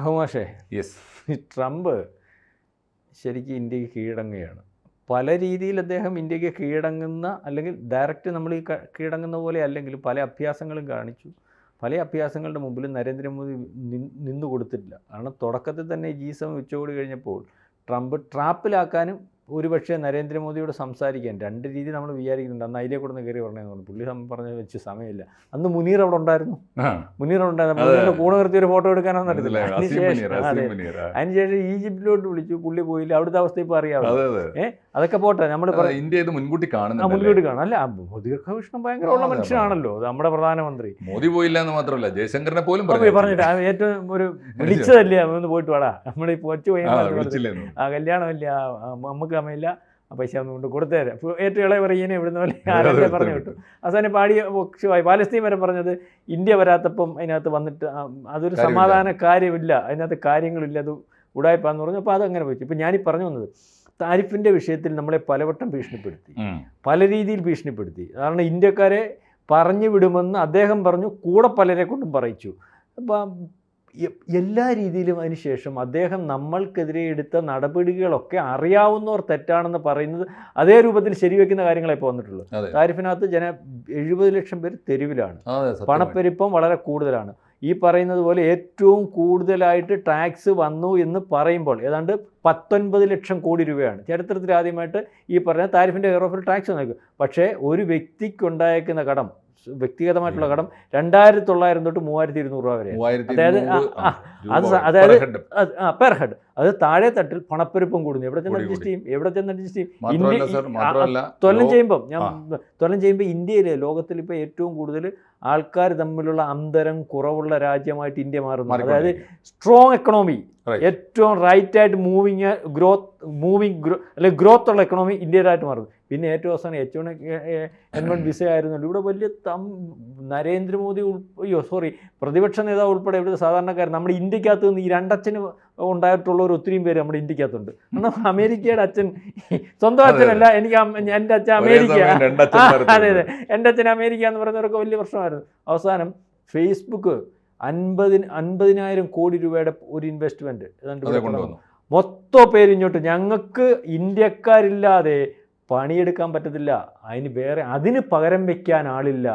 ഹുമാഷേ, yes, Trump ശരിക്കും ഇന്ത്യക്ക് കീഴടങ്ങുകയാണ്. പല രീതിയിൽ അദ്ദേഹം ഇന്ത്യക്ക് കീഴടങ്ങുന്ന, അല്ലെങ്കിൽ ഡയറക്റ്റ് നമ്മൾ ഈ കീഴടങ്ങുന്ന പോലെ അല്ലെങ്കിലും പല അഭ്യാസങ്ങളും കാണിച്ചു. പല അഭ്യാസങ്ങളുടെ മുമ്പിൽ നരേന്ദ്രമോദി നിന്നു കൊടുത്തിട്ടില്ല. കാരണം തുടക്കത്തിൽ തന്നെ G7 ഉച്ചകോടി കഴിഞ്ഞപ്പോൾ ട്രംപ് ട്രാപ്പിലാക്കാനും ഒരുപക്ഷെ നരേന്ദ്രമോദിയോട് സംസാരിക്കാൻ രണ്ട് രീതി നമ്മൾ വിചാരിക്കുന്നുണ്ട്. അന്ന് അതിലെ കൂടെ ഒന്ന് കയറി പറഞ്ഞതെന്ന് പറഞ്ഞു. പുള്ളി പറഞ്ഞ വെച്ച് സമയമില്ല. അന്ന് മുനീർ അവിടെ ഉണ്ടായിരുന്നു. മുനീർ ഉണ്ടായിരുന്നു. കൂടെ നിർത്തി ഒരു ഫോട്ടോ എടുക്കാനൊന്നും നടത്തില്ല. അതിനുശേഷം ഈജിപ്തിലോട്ട് വിളിച്ചു. പുള്ളി പോയില്ല. അവിടുത്തെ അവസ്ഥ ഇപ്പോൾ അറിയാമോ? അതൊക്കെ പോട്ടെ, നമ്മൾ ഇന്ത്യ ഇത് മുൻകൂട്ടി കാണും. മുൻകൂട്ടി കാണും. അല്ല, ദീർഘവീക്ഷണം ഭയങ്കരമുള്ള മനുഷ്യനാണല്ലോ നമ്മുടെ പ്രധാനമന്ത്രി. മോദി പോയില്ല എന്ന് മാത്രമല്ല, ജയശങ്കറിനെ പോലും പറഞ്ഞിട്ട് ഏറ്റവും ഒരു വിളിച്ചതല്ലേ, ഒന്ന് പോയിട്ട് വാടാ, നമ്മൾ ഈ കൊച്ചു കല്യാണമില്ല, നമുക്ക് സമയമില്ല, പൈസ ഒന്നും കൊണ്ട് കൊടുത്തേരാ. ഏറ്റവും ഇളയ പറയുന്നതിനെ ഇവിടുന്ന് പോലെ ആരൊക്കെ പറഞ്ഞു വിട്ടു. അവസാനം പാടിയ പക്ഷമായി പാലസ്തീൻ വരെ പറഞ്ഞത് ഇന്ത്യ വരാത്തപ്പം അതിനകത്ത് വന്നിട്ട് അതൊരു സമാധാന കാര്യമില്ല, അതിനകത്ത് കാര്യങ്ങളില്ല, അത് ഉടായ്പാന്ന് പറഞ്ഞു. അപ്പോൾ അതങ്ങനെ പോയി. ഇപ്പം ഞാനീ പറഞ്ഞു വന്നത്, താരിഫിൻ്റെ വിഷയത്തിൽ നമ്മളെ പലവട്ടം ഭീഷണിപ്പെടുത്തി, പല രീതിയിൽ ഭീഷണിപ്പെടുത്തി. കാരണം ഇന്ത്യക്കാരെ പറഞ്ഞു വിടുമെന്ന് അദ്ദേഹം പറഞ്ഞു, കൂടെ പലരെ കൊണ്ടും പറയിച്ചു. അപ്പം എല്ലാ രീതിയിലും അതിനുശേഷം അദ്ദേഹം നമ്മൾക്കെതിരെ എടുത്ത നടപടികളൊക്കെ അറിയാവുന്നവർ തെറ്റാണെന്ന് പറയുന്നത് അതേ രൂപത്തിൽ ശരിവെക്കുന്ന കാര്യങ്ങളെ ഇപ്പോൾ വന്നിട്ടുള്ളൂ. താരിഫിനകത്ത് 70 ലക്ഷം പേര് തെരുവിലാണ്. പണപ്പെരുപ്പം വളരെ കൂടുതലാണ്. ഈ പറയുന്നത് പോലെ ഏറ്റവും കൂടുതലായിട്ട് ടാക്സ് വന്നു എന്ന് പറയുമ്പോൾ ഏതാണ്ട് 19 ലക്ഷം കോടി രൂപയാണ് ചരിത്രത്തിൽ ആദ്യമായിട്ട് ഈ പറഞ്ഞ താരിഫിൻ്റെ കെയർ ഓഫിൽ ടാക്സ് നൽകും. പക്ഷേ ഒരു വ്യക്തിക്കുണ്ടായേക്കുന്ന കടം, വ്യക്തിഗതമായിട്ടുള്ള കടം 2,900 തൊട്ട് 3,200 രൂപ വരെ. അതായത് പെർ ഹെഡ്. അത് താഴെ തട്ടിൽ പണപ്പെരുപ്പം കൂടുന്നു. എവിടെ ചെന്ന് അഡ്ജസ്റ്റ് ചെയ്യും? തൊലം ചെയ്യുമ്പോൾ ഇന്ത്യയിൽ ലോകത്തിൽ ഇപ്പോൾ ഏറ്റവും കൂടുതൽ ആൾക്കാർ തമ്മിലുള്ള അന്തരം കുറവുള്ള രാജ്യമായിട്ട് ഇന്ത്യ മാറുന്നു. അതായത് സ്ട്രോങ് എക്കണോമി, ഏറ്റവും റൈറ്റായിട്ട് ഗ്രോത്ത് ഉള്ള എക്കണോമി ഇന്ത്യയിലായിട്ട് മാറുന്നു. പിന്നെ ഏറ്റവും അവസാനം H1N1 വിസ ആയിരുന്നല്ലോ. ഇവിടെ വലിയ നരേന്ദ്രമോദി പ്രതിപക്ഷ നേതാവ് ഉൾപ്പെടെ ഇവിടുത്തെ സാധാരണക്കാരൻ നമ്മുടെ ഇന്ത്യക്കകത്ത് നിന്ന് ഈ രണ്ടച്ഛന് ഉണ്ടായിട്ടുള്ളവർ ഒത്തിരിയും പേര് നമ്മുടെ ഇന്ത്യക്കകത്തുണ്ട്. കാരണം അമേരിക്കയുടെ അച്ഛൻ സ്വന്തം അച്ഛനല്ല, എനിക്ക് എൻ്റെ അച്ഛൻ അമേരിക്ക, അതെ അതെ, എൻ്റെ അച്ഛൻ അമേരിക്ക എന്ന് പറയുന്നവരൊക്കെ വലിയ പ്രശ്നമായിരുന്നു. അവസാനം ഫേസ്ബുക്ക് 50,000 കോടി രൂപയുടെ ഒരു ഇൻവെസ്റ്റ്മെൻറ്റ് ഏതാണ്ട് മൊത്തം പേര് ഇങ്ങോട്ട്, ഞങ്ങൾക്ക് ഇന്ത്യക്കാരില്ലാതെ പണിയെടുക്കാൻ പറ്റത്തില്ല, അതിന് പകരം വെക്കാൻ ആളില്ല.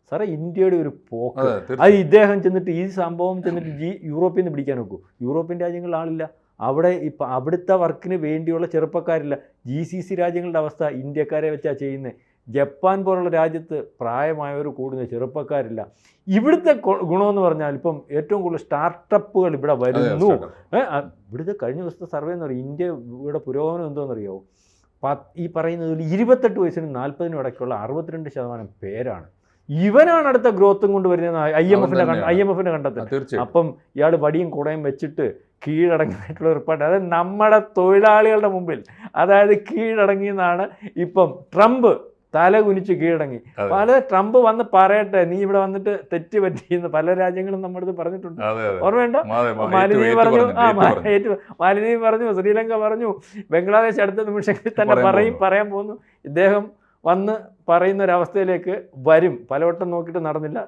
സാറേ, ഇന്ത്യയുടെ ഒരു പോക്ക്. അത് ഇദ്ദേഹം ചെന്നിട്ട് ഈ സംഭവം ചെന്നിട്ട് യൂറോപ്പിൽ നിന്ന് പിടിക്കാൻ നോക്കൂ. യൂറോപ്യൻ രാജ്യങ്ങളിൽ ആളില്ല. അവിടെ ഇപ്പം അവിടുത്തെ വർക്കിന് വേണ്ടിയുള്ള ചെറുപ്പക്കാരില്ല. GCC രാജ്യങ്ങളുടെ അവസ്ഥ ഇന്ത്യക്കാരെ വെച്ചാണ് ചെയ്യുന്നത്. ജപ്പാൻ പോലുള്ള രാജ്യത്ത് പ്രായമായവർ കൂടുന്ന ചെറുപ്പക്കാരില്ല. ഇവിടുത്തെ ഗുണമെന്ന് പറഞ്ഞാൽ ഇപ്പം ഏറ്റവും കൂടുതൽ സ്റ്റാർട്ടപ്പുകൾ ഇവിടെ വരുന്നു. ഇവിടുത്തെ കഴിഞ്ഞ ദിവസത്തെ സർവേ എന്ന് പറയും, ഇന്ത്യയുടെ പുരോഗമനം എന്തോന്നറിയാമോ? ഈ പറയുന്നത് 28 വയസ്സിനും 40-നും ഇടയ്ക്കുള്ള 62% പേരാണ്. ഇവനാണ് അടുത്ത ഗ്രോത്തും കൊണ്ടുവരുന്നത് IMFിൻ്റെ കണ്ടെത്തൽ. അപ്പം ഇയാൾ വടിയും കുടയും വെച്ചിട്ട് കീഴടങ്ങിയിട്ടുള്ള റിപ്പോർട്ട്. അതായത് നമ്മുടെ തൊഴിലാളികളുടെ മുമ്പിൽ അതായത് കീഴടങ്ങിയെന്നാണ് ഇപ്പം ട്രംപ് തല കുനിച്ച് കീഴടങ്ങി. ട്രംപ് വന്ന് പറയട്ടെ, നീ ഇവിടെ വന്നിട്ട് തെറ്റ് പറ്റിയെന്ന് പല രാജ്യങ്ങളും നമ്മുടെ അടുത്ത് പറഞ്ഞിട്ടുണ്ട്. ഓർമ്മയുണ്ടോ? മാലിദ്വീപ് പറഞ്ഞു, ശ്രീലങ്ക പറഞ്ഞു, ബംഗ്ലാദേശ് അടുത്ത നിമിഷങ്ങളിൽ തന്നെ പറയാൻ പോകുന്നു. ഇദ്ദേഹം വന്ന് പറയുന്നൊരവസ്ഥയിലേക്ക് വരും. പലവട്ടം നോക്കിയിട്ട് നടന്നില്ല.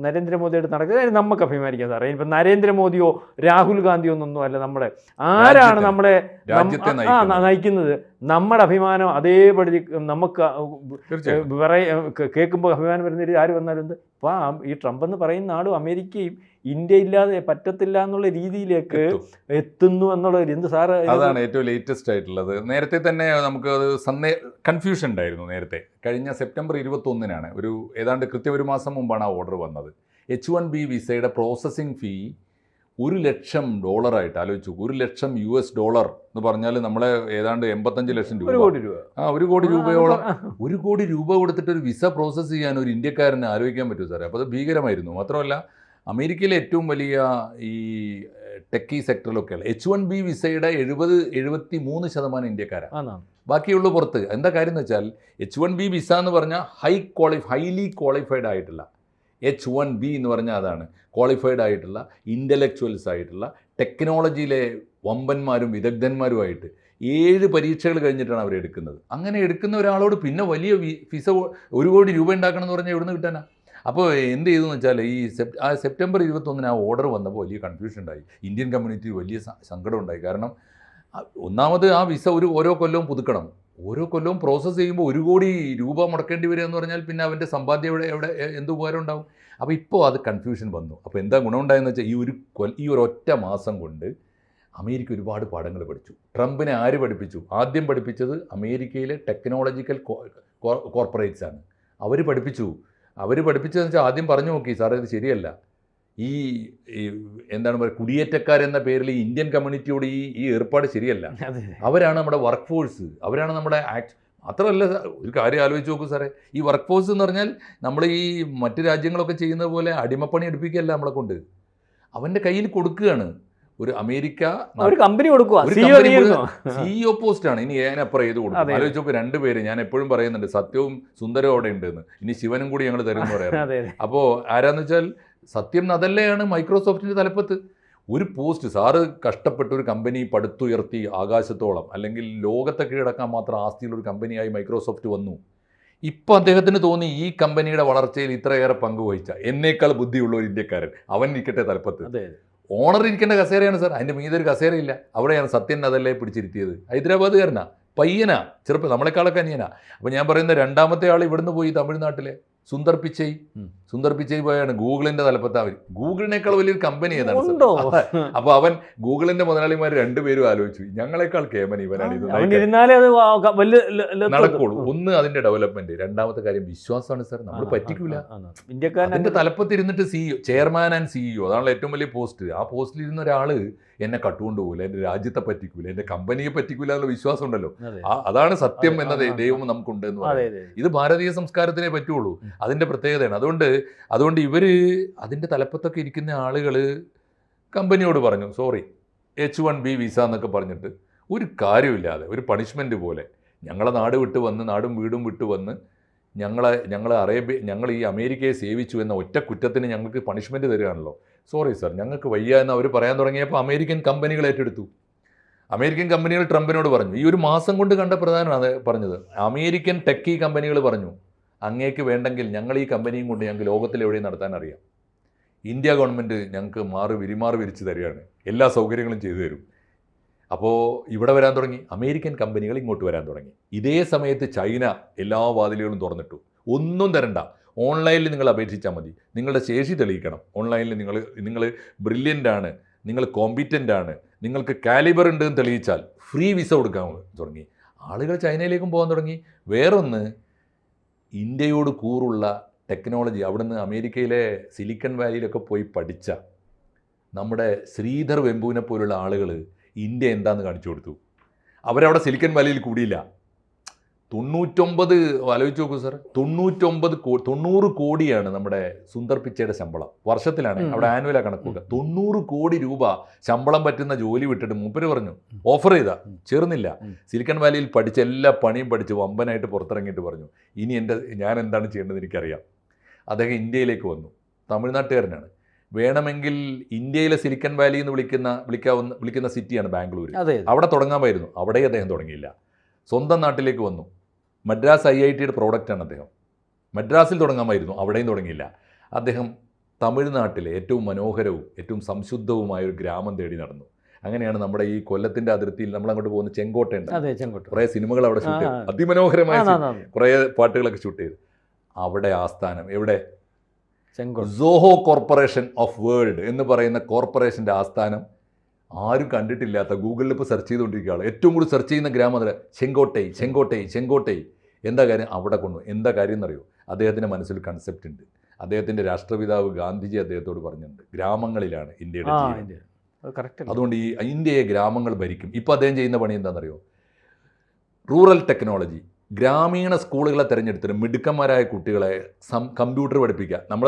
നരേന്ദ്രമോദിയായിട്ട് നടക്കുന്നത് നമുക്ക് അഭിമാനിക്കാം സാറേ. ഇപ്പം നരേന്ദ്രമോദിയോ രാഹുൽ ഗാന്ധിയോ ഒന്നും അല്ല നമ്മുടെ. ആരാണ് നമ്മളെ നയിക്കുന്നത്? നമ്മുടെ അഭിമാനം അതേപടി നമുക്ക് കേൾക്കുമ്പോൾ അഭിമാനം വരുന്ന ആര് വന്നാലും എന്ത് അപ്പം ഈ ട്രംപ് എന്ന് പറയുന്ന ആളും അമേരിക്കയും ഇന്ത്യ ഇല്ലാതെ പറ്റത്തില്ല എന്നുള്ള രീതിയിലേക്ക് എത്തുന്നു എന്നുള്ളത് എന്ത് സാറ്? അതാണ് ഏറ്റവും ലേറ്റസ്റ്റ് ആയിട്ടുള്ളത്. നേരത്തെ തന്നെ നമുക്ക് കൺഫ്യൂഷൻ ഉണ്ടായിരുന്നു. നേരത്തെ കഴിഞ്ഞ സെപ്റ്റംബർ 21-നാണ്, ഏതാണ്ട് കൃത്യം ഒരു മാസം മുമ്പാണ് ആ ഓർഡർ വന്നത്. H1B വിസയുടെ പ്രോസസ്സിംഗ് ഫീ $1,00,000 ആലോചിച്ചു. $1,00,000 എന്ന് പറഞ്ഞാൽ നമ്മളെ ഏതാണ്ട് 85 ലക്ഷം രൂപ. 1 കോടി രൂപയോളം 1 കോടി രൂപ കൊടുത്തിട്ട് ഒരു വിസ പ്രോസസ്സ് ചെയ്യാൻ ഒരു ഇന്ത്യക്കാരന് ആലോചിക്കാൻ പറ്റുമോ സാറേ? അപ്പോൾ അത് ഭീകരമായിരുന്നു. മാത്രമല്ല അമേരിക്കയിലെ ഏറ്റവും വലിയ ഈ ടെക്കി സെക്ടറിലൊക്കെയുള്ള H1B വിസയുടെ 73% ഇന്ത്യക്കാരാണ്. ബാക്കിയുള്ള പുറത്ത്. എന്താ കാര്യം എന്ന് വെച്ചാൽ H1B വിസ എന്ന് പറഞ്ഞാൽ ഹൈലി ക്വാളിഫൈഡ് ആയിട്ടുള്ള, H1B എന്ന് പറഞ്ഞാൽ അതാണ് ക്വാളിഫൈഡ് ആയിട്ടുള്ള, ഇൻ്റലക്ച്വൽസ് ആയിട്ടുള്ള, ടെക്നോളജിയിലെ വമ്പന്മാരും വിദഗ്ധന്മാരുമായിട്ട് 7 പരീക്ഷകൾ കഴിഞ്ഞിട്ടാണ് അവർ എടുക്കുന്നത്. അങ്ങനെ എടുക്കുന്ന ഒരാളോട് പിന്നെ വലിയ വിസ 1 കോടി രൂപ ഉണ്ടാക്കണം എന്ന് പറഞ്ഞാൽ എവിടെ നിന്ന് കിട്ടാനാ? അപ്പോൾ എന്ത് ചെയ്തെന്ന് വെച്ചാൽ ഈ സെപ്റ്റംബർ 21 ആ ഓർഡർ വന്നപ്പോൾ വലിയ കൺഫ്യൂഷൻ ഉണ്ടായി. ഇന്ത്യൻ കമ്മ്യൂണിറ്റി വലിയ സങ്കടം ഉണ്ടായി. കാരണം ഒന്നാമത് ആ വിസ ഓരോ കൊല്ലവും പുതുക്കണം. ഓരോ കൊല്ലവും പ്രോസസ്സ് ചെയ്യുമ്പോൾ 1 കോടി രൂപ മുടക്കേണ്ടി വരിക എന്ന് പറഞ്ഞാൽ പിന്നെ അവൻ്റെ സമ്പാദ്യം എവിടെ എന്ത് ഉപകാരം ഉണ്ടാവും? അപ്പോൾ ഇപ്പോൾ അത് കൺഫ്യൂഷൻ വന്നു. അപ്പോൾ എന്താ ഗുണമുണ്ടായെന്ന് വെച്ചാൽ ഈ ഒരു ഒറ്റ മാസം കൊണ്ട് അമേരിക്ക ഒരുപാട് പാഠങ്ങൾ പഠിച്ചു. ട്രംപിനെ ആര് പഠിപ്പിച്ചു? ആദ്യം പഠിപ്പിച്ചത് അമേരിക്കയിലെ ടെക്നോളജിക്കൽ കോർപ്പറേറ്റ്സ് ആണ്. അവർ പഠിപ്പിച്ചതെന്ന് വെച്ചാൽ ആദ്യം പറഞ്ഞു നോക്കി, സാറേ ഇത് ശരിയല്ല, ഈ എന്താണ് പറയുക, കുടിയേറ്റക്കാരെന്ന പേരിൽ ഈ ഇന്ത്യൻ കമ്മ്യൂണിറ്റിയോട് ഈ ഏർപ്പാട് ശരിയല്ല. അവരാണ് നമ്മുടെ വർക്ക് ഫോഴ്സ്, അവരാണ് നമ്മുടെ മാത്രമല്ല ഒരു കാര്യം ആലോചിച്ച് നോക്കൂ സാറേ, ഈ വർക്ക് ഫോഴ്സ് എന്ന് പറഞ്ഞാൽ നമ്മൾ ഈ മറ്റ് രാജ്യങ്ങളൊക്കെ ചെയ്യുന്നത് പോലെ അടിമപ്പണി എടുപ്പിക്കുകയല്ല നമ്മളെ കൊണ്ട്, അവൻ്റെ കയ്യിൽ കൊടുക്കുകയാണ്. ഒരു അമേരിക്ക ഒരു കമ്പനി കൊടുക്കുക, സിഇഒ പോസ്റ്റാണ്. ഇനി അതിനപ്പുറം ചെയ്ത് കൊടുക്കും. ആലോചിച്ച് നോക്ക്, 2 പേര്, ഞാൻ എപ്പോഴും പറയുന്നുണ്ട് സത്യവും സുന്ദരവും അവിടെ ഉണ്ടെന്ന്, ഇനി ശിവനും കൂടി ഞങ്ങൾ തരുമെന്ന് പറയാം. അപ്പോൾ ആരാന്ന് വെച്ചാൽ സത്യം നദല്ലയാണ് മൈക്രോസോഫ്റ്റിൻ്റെ തലപ്പത്ത്. ഒരു പോസ്റ്റ്, സാറ് കഷ്ടപ്പെട്ട് ഒരു കമ്പനി പടുത്തുയർത്തി ആകാശത്തോളം, അല്ലെങ്കിൽ ലോകത്തെ കീഴടക്കാൻ മാത്രം ആസ്തിയുള്ളൊരു കമ്പനിയായി മൈക്രോസോഫ്റ്റ് വന്നു. ഇപ്പോൾ അദ്ദേഹത്തിന് തോന്നി ഈ കമ്പനിയുടെ വളർച്ചയിൽ ഇത്രയേറെ പങ്കുവഹിച്ച എന്നേക്കാൾ ബുദ്ധിയുള്ള ഒരു ഇന്ത്യക്കാരൻ അവൻ നിൽക്കട്ടെ തലപ്പത്ത്. ഓണർ ഇരിക്കേണ്ട കസേരയാണ് സാർ, അതിൻ്റെ മീതെ ഒരു കസേരയില്ല. അവിടെയാണ് സത്യൻ നദല്ലയെ പിടിച്ചിരുത്തിയത്. ഹൈദരാബാദുകാരനാ, പയ്യനാ, ചെറുപ്പം, നമ്മളെക്കാളൊക്കെ അനിയനാ. അപ്പോൾ ഞാൻ പറയുന്ന രണ്ടാമത്തെ ആൾ ഇവിടുന്ന് പോയി തമിഴ്നാട്ടിലെ സുന്ദർ പിച്ചൈ പോയാണ് ഗൂഗിളിന്റെ തലപ്പത്ത്. അവർ ഗൂഗിളിനേക്കാൾ വലിയൊരു കമ്പനി ഏതാണ്? അപ്പോൾ അവൻ ഗൂഗിളിന്റെ മുതലാളിമാർ 2 പേരും ആലോചിച്ചു, ഞങ്ങളെക്കാൾ കേമൻ ഇവനാണ്, ഇത് നടക്കുള്ളൂ. ഒന്ന് അതിന്റെ ഡെവലപ്മെന്റ്, രണ്ടാമത്തെ കാര്യം വിശ്വാസമാണ് സാർ, നമ്മൾ പറ്റിക്കൂല. അതിന്റെ തലപ്പത്ത് ഇരുന്നിട്ട് സിഇഒ, ചെയർമാൻ ആൻഡ് സിഇഒ, അതാണല്ലോ ഏറ്റവും വലിയ പോസ്റ്റ്. ആ പോസ്റ്റിൽ ഇരുന്ന ഒരാള് എന്നെ കട്ടുകൊണ്ടുപോകില്ല, എൻ്റെ രാജ്യത്തെ പറ്റിക്കൂല, എൻ്റെ കമ്പനിയെ പറ്റിക്കൂല എന്നുള്ള വിശ്വാസം ഉണ്ടല്ലോ. അതാണ് സത്യം എന്ന ദൈവം നമുക്കുണ്ട് എന്ന് പറയുന്നത്. ഇത് ഭാരതീയ സംസ്കാരത്തിനേ പറ്റുള്ളൂ, അതിൻ്റെ പ്രത്യേകതയാണ്. അതുകൊണ്ട് ഇവർ അതിൻ്റെ തലപ്പത്തൊക്കെ ഇരിക്കുന്ന ആളുകൾ കമ്പനിയോട് പറഞ്ഞു, സോറി, H1B വിസ എന്നൊക്കെ പറഞ്ഞിട്ട് ഒരു കാര്യമില്ലാതെ ഒരു പണിഷ്മെൻറ്റ് പോലെ ഞങ്ങളെ നാടും വീടും വിട്ട് വന്ന് ഞങ്ങൾ ഈ അമേരിക്കയെ സേവിച്ചു എന്ന ഒറ്റ കുറ്റത്തിന് ഞങ്ങൾക്ക് പണിഷ്മെൻറ്റ് തരികയാണല്ലോ, സോറി സാർ ഞങ്ങൾക്ക് വയ്യ എന്ന് അവർ പറയാൻ തുടങ്ങിയപ്പോൾ അമേരിക്കൻ കമ്പനികൾ ഏറ്റെടുത്തു. അമേരിക്കൻ കമ്പനികൾ ട്രംപിനോട് പറഞ്ഞു, ഈ ഒരു മാസം കൊണ്ട് കണ്ട പ്രധാനമാണ് പറഞ്ഞത്, അമേരിക്കൻ ടെക്കി കമ്പനികൾ പറഞ്ഞു, അങ്ങേക്ക് വേണ്ടെങ്കിൽ ഞങ്ങൾ ഈ കമ്പനിയും കൊണ്ട് ഞങ്ങൾക്ക് ലോകത്തിലെവിടെയും നടത്താൻ അറിയാം, ഇന്ത്യ ഗവൺമെൻറ് ഞങ്ങൾക്ക് വിരിമാറ് വിരിച്ച് തരികയാണ്, എല്ലാ സൗകര്യങ്ങളും ചെയ്തു തരും. അപ്പോൾ ഇവിടെ വരാൻ തുടങ്ങി, അമേരിക്കൻ കമ്പനികൾ ഇങ്ങോട്ട് വരാൻ തുടങ്ങി. ഇതേ സമയത്ത് ചൈന എല്ലാ വാതിലുകളും തുറന്നിട്ടു, ഒന്നും തരണ്ട, ഓൺലൈനിൽ നിങ്ങൾ അപേക്ഷിച്ചാൽ മതി, നിങ്ങളുടെ ശേഷി തെളിയിക്കണം, ഓൺലൈനിൽ നിങ്ങൾ ബ്രില്യൻ്റ് ആണ്, നിങ്ങൾ കോമ്പീറ്റൻ്റ് ആണ്, നിങ്ങൾക്ക് കാലിബർ ഉണ്ട് എന്ന് തെളിയിച്ചാൽ ഫ്രീ വിസ കൊടുക്കാൻ തുടങ്ങി. ആളുകൾ ചൈനയിലേക്കും പോകാൻ തുടങ്ങി. വേറൊന്ന്, ഇന്ത്യയോട് കൂറുള്ള ടെക്നോളജി, അവിടുന്ന് അമേരിക്കയിലെ സിലിക്കൺ വാലിയിലൊക്കെ പോയി പഠിച്ച നമ്മുടെ ശ്രീധർ വെമ്പുവിനെ പോലുള്ള ആളുകൾ ഇന്ത്യ എന്താണെന്ന് കാണിച്ചു കൊടുത്തു. അവരവിടെ സിലിക്കൺ വാലിയിൽ കൂടിയില്ല. 99, ആലോചിച്ച് നോക്കൂ സാർ, 90 കോടിയാണ് നമ്മുടെ സുന്ദർ പിച്ചയുടെ ശമ്പളം, വർഷത്തിലാണ്, അവിടെ ആനുവലാണ് കണക്കൂട്ടുക. 90 കോടി രൂപ ശമ്പളം പറ്റുന്ന ജോലി വിട്ടിട്ട് മൂപ്പര് പറഞ്ഞു, ഓഫർ ചെയ്താ ചേർന്നില്ല. സിലിക്കൺ വാലിയിൽ പഠിച്ച എല്ലാ പണിയും പഠിച്ച് വമ്പനായിട്ട് പുറത്തിറങ്ങിയിട്ട് പറഞ്ഞു, ഇനി ഞാൻ എന്താണ് ചെയ്യേണ്ടത് എനിക്കറിയാം. അദ്ദേഹം ഇന്ത്യയിലേക്ക് വന്നു, തമിഴ്നാട്ടുകാരനാണ്. വേണമെങ്കിൽ ഇന്ത്യയിലെ സിലിക്കൺ വാലി എന്ന് വിളിക്കുന്ന സിറ്റിയാണ് ബാംഗ്ലൂർ, അവിടെ തുടങ്ങാമായിരുന്നു. അവിടെ അദ്ദേഹം തുടങ്ങിയില്ല, സ്വന്തം നാട്ടിലേക്ക് വന്നു. മദ്രാസ് IITയുടെ പ്രോഡക്റ്റാണ് അദ്ദേഹം, മദ്രാസിൽ തുടങ്ങാമായിരുന്നു, അവിടെയും തുടങ്ങിയില്ല. അദ്ദേഹം തമിഴ്നാട്ടിലെ ഏറ്റവും മനോഹരവും ഏറ്റവും സംശുദ്ധവുമായ ഒരു ഗ്രാമം തേടി നടന്നു. അങ്ങനെയാണ് നമ്മുടെ ഈ കൊല്ലത്തിൻ്റെ അതിർത്തിയിൽ നമ്മൾ അങ്ങോട്ട് പോകുന്ന ചെങ്കോട്ടയുണ്ട്, കുറേ സിനിമകൾ അവിടെ ഷൂട്ട് ചെയ്തു, അതിമനോഹരമായ കുറേ പാട്ടുകളൊക്കെ ഷൂട്ട് ചെയ്തു. അവിടെ ആസ്ഥാനം എവിടെ? സോഹോ കോർപ്പറേഷൻ ഓഫ് വേൾഡ് എന്ന് പറയുന്ന കോർപ്പറേഷൻ്റെ ആസ്ഥാനം ആരും കണ്ടിട്ടില്ലാത്ത, ഗൂഗിളിൽ ഇപ്പോൾ സെർച്ച് ചെയ്തുകൊണ്ടിരിക്കുകയാണ്, ഏറ്റവും കൂടുതൽ സെർച്ച് ചെയ്യുന്ന ഗ്രാമം അത്ര ചെങ്കോട്ടൈ. എന്താ കാര്യം? അവിടെ എന്താ കാര്യം എന്നറിയോ? അദ്ദേഹത്തിൻ്റെ മനസ്സിൽ കൺസെപ്റ്റ് ഉണ്ട്. അദ്ദേഹത്തിൻ്റെ രാഷ്ട്രപിതാവ് ഗാന്ധിജി അദ്ദേഹത്തോട് പറഞ്ഞിട്ടുണ്ട്, ഗ്രാമങ്ങളിലാണ് ഇന്ത്യയുടെ ജീവൻ. അതുകൊണ്ട് ഈ ഇന്ത്യയെ ഗ്രാമങ്ങൾ ഭരിക്കും. ഇപ്പോൾ അദ്ദേഹം ചെയ്യുന്ന പണി എന്താണെന്നറിയോ? റൂറൽ ടെക്നോളജി, ഗ്രാമീണ സ്കൂളുകളെ തിരഞ്ഞെടുത്തിട്ട് മിടുക്കന്മാരായ കുട്ടികളെ കമ്പ്യൂട്ടർ പഠിപ്പിക്കുക. നമ്മൾ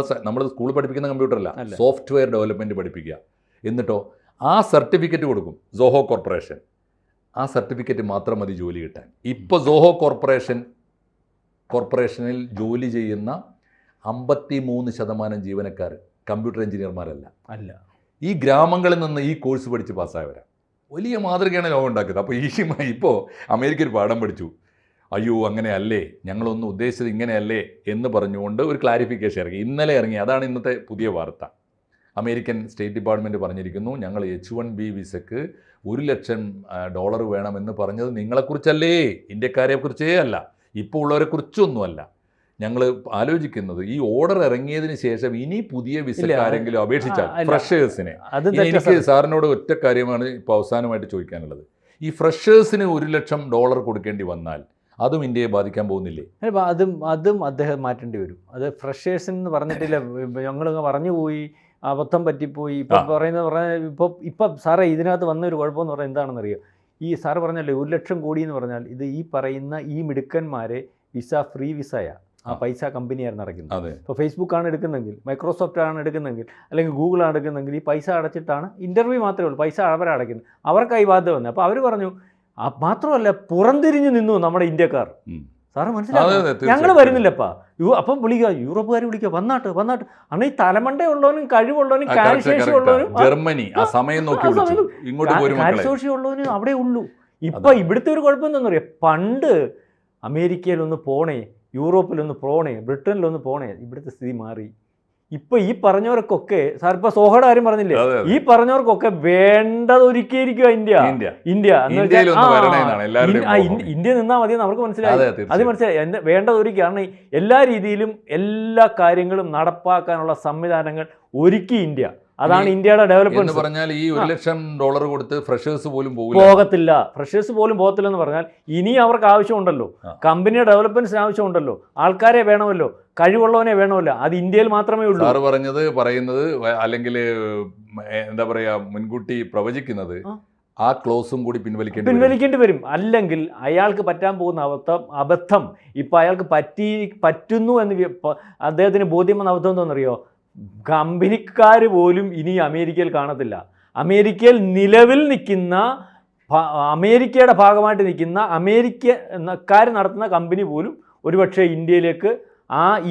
സ്കൂളിൽ പഠിപ്പിക്കുന്ന കമ്പ്യൂട്ടറല്ല, സോഫ്റ്റ്വെയർ ഡെവലപ്മെൻറ്റ് പഠിപ്പിക്കുക. എന്നിട്ടോ ആ സർട്ടിഫിക്കറ്റ് കൊടുക്കും സോഹോ കോർപ്പറേഷൻ. ആ സർട്ടിഫിക്കറ്റ് മാത്രം മതി ജോലി കിട്ടാൻ. ഇപ്പോൾ സോഹോ കോർപ്പറേഷനിൽ ജോലി ചെയ്യുന്ന 53% ജീവനക്കാർ കമ്പ്യൂട്ടർ എഞ്ചിനീയർമാരല്ല, ഈ ഗ്രാമങ്ങളിൽ നിന്ന് ഈ കോഴ്സ് പഠിച്ച് പാസ്സായവരാണ്. വലിയ മാതൃകയാണ് ലോകം ഉണ്ടാക്കുന്നത്. അപ്പോൾ ഇപ്പോൾ അമേരിക്ക ഒരു പാഠം പഠിച്ചു. അയ്യോ അങ്ങനെയല്ലേ, ഞങ്ങളൊന്നും ഉദ്ദേശിച്ചത് ഇങ്ങനെയല്ലേ എന്ന് പറഞ്ഞുകൊണ്ട് ഒരു ക്ലാരിഫിക്കേഷൻ ഇറങ്ങി. ഇന്നലെ ഇറങ്ങി. അതാണ് ഇന്നത്തെ പുതിയ വാർത്ത. അമേരിക്കൻ സ്റ്റേറ്റ് ഡിപ്പാർട്ട്മെൻറ്റ് പറഞ്ഞിരിക്കുന്നു, ഞങ്ങൾ H1B വിസയ്ക്ക് $1,00,000 വേണമെന്ന് പറഞ്ഞത് നിങ്ങളെക്കുറിച്ചല്ലേ, ഇന്ത്യക്കാരെക്കുറിച്ചേ അല്ല, ഇപ്പോൾ ഉള്ളവരെക്കുറിച്ചൊന്നുമല്ല. ഞങ്ങൾ ആലോചിക്കുന്നത് ഈ ഓർഡർ ഇറങ്ങിയതിന് ശേഷം ഇനി പുതിയ വിസക്കാരെങ്കിലും അപേക്ഷിച്ചാൽ ഫ്രഷേഴ്സിനെ, എനിക്ക് സാറിനോട് ഒറ്റ കാര്യമാണ് ഇപ്പോൾ അവസാനമായിട്ട് ചോദിക്കാനുള്ളത്. ഈ ഫ്രഷേഴ്സിന് $1,00,000 കൊടുക്കേണ്ടി വന്നാൽ അതും ഇന്ത്യയെ ബാധിക്കാൻ പോകുന്നില്ലേ? അതും അദ്ദേഹം മാറ്റേണ്ടി വരും. അത് ഫ്രഷേഴ്സിന് എന്ന് പറഞ്ഞിട്ടില്ല, ഞങ്ങൾ പറഞ്ഞു പോയി, അബദ്ധം പറ്റിപ്പോയി. ഇപ്പം ഇപ്പം സാറേ ഇതിനകത്ത് വന്നൊരു കുഴപ്പമെന്ന് പറഞ്ഞാൽ എന്താണെന്നറിയോ? ഈ സാറ് പറഞ്ഞല്ലേ 1,00,000 കോടി എന്ന് പറഞ്ഞാൽ ഇത് ഈ പറയുന്ന ഈ മിടുക്കന്മാരെ വിസ ഫ്രീ വിസയാണ്, ആ പൈസ കമ്പനിയായിരുന്നു അടയ്ക്കുന്നത്. ഇപ്പോൾ ഫേസ്ബുക്കാണ് എടുക്കുന്നെങ്കിൽ, മൈക്രോസോഫ്റ്റാണ് എടുക്കുന്നെങ്കിൽ, അല്ലെങ്കിൽ ഗൂഗിളാണ് എടുക്കുന്നെങ്കിൽ ഈ പൈസ അടച്ചിട്ടാണ്, ഇൻ്റർവ്യൂ മാത്രമേ ഉള്ളൂ, പൈസ അവരടയ്ക്കുന്നത്, അവർക്കായി ബാധ്യത വന്നത്. അപ്പോൾ അവർ പറഞ്ഞു, മാത്രമല്ല പുറംതിരിഞ്ഞ് നിന്നു നമ്മുടെ ഇന്ത്യക്കാർ. സാറ് മനസ്സിലായി, ഞങ്ങൾ വരുന്നില്ലപ്പാ. അപ്പം വിളിക്കുക, യൂറോപ്പുകാർ വിളിക്കുക, വന്നാട്ട് അന്ന് ഈ തലമണ്ട ഉള്ളവനും കഴിവുള്ളവനും കാര്യശേഷി ഉള്ളവനും കാര്യശേഷി ഉള്ളവനും അവിടെ ഉള്ളൂ. ഇപ്പം ഇവിടുത്തെ ഒരു കുഴപ്പം എന്താണെന്ന് പറയുക, പണ്ട് അമേരിക്കയിലൊന്ന് പോണേ, യൂറോപ്പിലൊന്ന് പോണേ, ബ്രിട്ടനിലൊന്ന് പോണേ, ഇവിടുത്തെ സ്ഥിതി മാറി. ഇപ്പൊ ഈ പറഞ്ഞവർക്കൊക്കെ, സാർ ഇപ്പൊ സോഹയുടെ കാര്യം പറഞ്ഞില്ലേ, ഈ പറഞ്ഞവർക്കൊക്കെ വേണ്ടത് ഒരുക്കിയിരിക്കുക ഇന്ത്യ നിന്നാ മതിയെന്ന് അവർക്ക് മനസ്സിലായി. അത് മനസ്സിലായി, വേണ്ടത് ഒരുക്കി. കാരണം എല്ലാ രീതിയിലും എല്ലാ കാര്യങ്ങളും നടപ്പാക്കാനുള്ള സംവിധാനങ്ങൾ ഒരുക്കി ഇന്ത്യ. അതാണ് ഇന്ത്യയുടെ ഡെവലപ്മെന്റ് എന്ന് പറഞ്ഞാൽ. ഈ $1,00,000 കൊടുത്ത് ഫ്രഷേഴ്സ് പോലും പോകത്തില്ല എന്ന് പറഞ്ഞാൽ ഇനി അവർക്ക് ആവശ്യമുണ്ടല്ലോ, കമ്പനിയുടെ ഡെവലപ്മെന്റ്സിന് ആവശ്യമുണ്ടല്ലോ, ആൾക്കാരെ വേണമല്ലോ, കഴിവുള്ളവനെ വേണമല്ലോ. അത് ഇന്ത്യയിൽ മാത്രമേ ഉള്ളൂ. സാറ് പറയുന്നത് അല്ലെങ്കിൽ എന്താ പറയാ, മുൻകൂട്ടി പ്രവചിക്കുന്നത് ആ ക്ലോസും കൂടി പിൻവലിക്കേണ്ടി വരും. അല്ലെങ്കിൽ അയാൾക്ക് പറ്റാൻ പോകുന്ന അബദ്ധം ഇപ്പം അയാൾക്ക് പറ്റുന്നു എന്ന് അദ്ദേഹത്തിന് ബോധ്യം വന്ന അബദ്ധം എന്താണെന്നറിയോ? കമ്പനിക്കാർ പോലും ഇനി അമേരിക്കയിൽ കാണത്തില്ല. അമേരിക്കയിൽ നിലവിൽ നിൽക്കുന്ന, അമേരിക്കയുടെ ഭാഗമായിട്ട് നിൽക്കുന്ന അമേരിക്കക്കാർ നടത്തുന്ന കമ്പനി പോലും ഒരുപക്ഷെ ഇന്ത്യയിലേക്ക്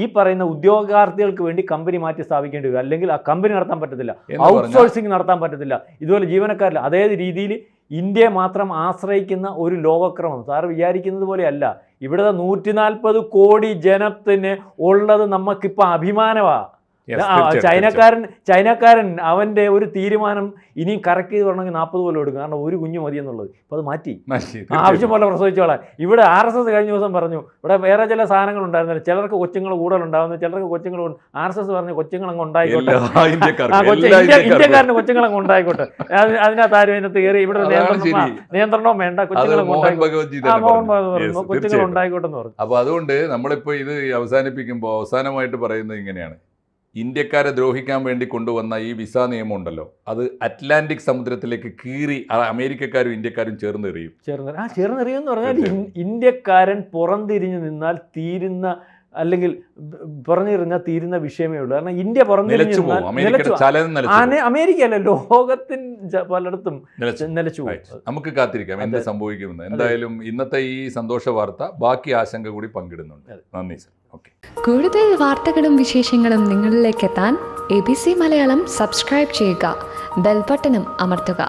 ഈ പറയുന്ന ഉദ്യോഗാർത്ഥികൾക്ക് വേണ്ടി കമ്പനി മാറ്റി സ്ഥാപിക്കേണ്ടി വരും. അല്ലെങ്കിൽ ആ കമ്പനി നടത്താൻ പറ്റത്തില്ല, ഔട്ട്സോഴ്സിങ് നടത്താൻ പറ്റത്തില്ല. ഇതുപോലെ ജീവനക്കാരില്ല. അതേ രീതിയിൽ ഇന്ത്യയെ മാത്രം ആശ്രയിക്കുന്ന ഒരു ലോകക്രമം സാറ് വിചാരിക്കുന്നത് പോലെയല്ല. ഇവിടുത്തെ 140 കോടി ജനത്തിന് ഉള്ളത് നമുക്കിപ്പോൾ അഭിമാനമാണ്. ചൈനക്കാരൻ അവൻ്റെ ഒരു തീരുമാനം ഇനിയും കറക്റ്റ് ചെയ്ത് പറഞ്ഞെങ്കിൽ 40 കൊല്ലം എടുക്കും. കാരണം ഒരു കുഞ്ഞു മതി എന്നുള്ളത്. ഇപ്പോൾ അത് മാറ്റി ആവശ്യം പോലെ പ്രസവിച്ചോളാം. ഇവിടെ RSS കഴിഞ്ഞ ദിവസം പറഞ്ഞു, ഇവിടെ വേറെ ചില സാധനങ്ങൾ ഉണ്ടായിരുന്നില്ല, ചിലർക്ക് കൊച്ചുങ്ങൾ കൂടുതലുണ്ടാകുന്നു, ചിലർക്ക് കൊച്ചുങ്ങൾ. RSS പറഞ്ഞു കൊച്ചുങ്ങളങ്ങ് ഉണ്ടായിക്കോട്ടെ, ഇന്ത്യക്കാരന് കൊച്ചുങ്ങളങ്ങ് ഉണ്ടായിക്കോട്ടെ, അതിനകത്ത് ആരും അതിനകത്ത് കയറി ഇവിടെ നിയന്ത്രണവും വേണ്ട, കൊച്ചുങ്ങളങ്ങ് കൊച്ചുങ്ങൾ ഉണ്ടായിക്കോട്ടെ എന്ന് പറഞ്ഞു. അപ്പോൾ അതുകൊണ്ട് നമ്മളിപ്പോൾ ഇത് അവസാനിപ്പിക്കുമ്പോൾ അവസാനമായിട്ട് പറയുന്നത് ഇങ്ങനെയാണ്: ഇന്ത്യക്കാരെ ദ്രോഹിക്കാൻ വേണ്ടി കൊണ്ടുവന്ന ഈ വിസ നിയമം ഉണ്ടല്ലോ, അത് അറ്റ്ലാന്റിക് സമുദ്രത്തിലേക്ക് കീറി അമേരിക്കക്കാരും ഇന്ത്യക്കാരും ചേർന്നെറിയും എന്ന് പറഞ്ഞാൽ ഇന്ത്യക്കാരൻ പുറംതിരിഞ്ഞു നിന്നാൽ തീരുന്ന, അല്ലെങ്കിൽ പറഞ്ഞിരുന്നാൽ തീരുന്ന വിഷയമേ ഉള്ളൂ. കാരണം ഇന്ത്യ പുറംതിരിഞ്ഞു അമേരിക്ക അല്ല, ലോകത്തിന് പലയിടത്തും നിലച്ചു. നമുക്ക് കാത്തിരിക്കാം എന്ത് സംഭവിക്കുമെന്ന്. എന്തായാലും ഇന്നത്തെ ഈ സന്തോഷ വാർത്ത ബാക്കി ആശങ്ക കൂടി പങ്കിടുന്നുണ്ട്. നന്ദി സർ. ഓക്കെ. കൂടുതൽ വാർത്തകളും വിശേഷങ്ങളും നിങ്ങളിലേക്ക് എത്താൻ ABC മലയാളം സബ്സ്ക്രൈബ് ചെയ്യുക, ബെൽ ബട്ടണും അമർത്തുക.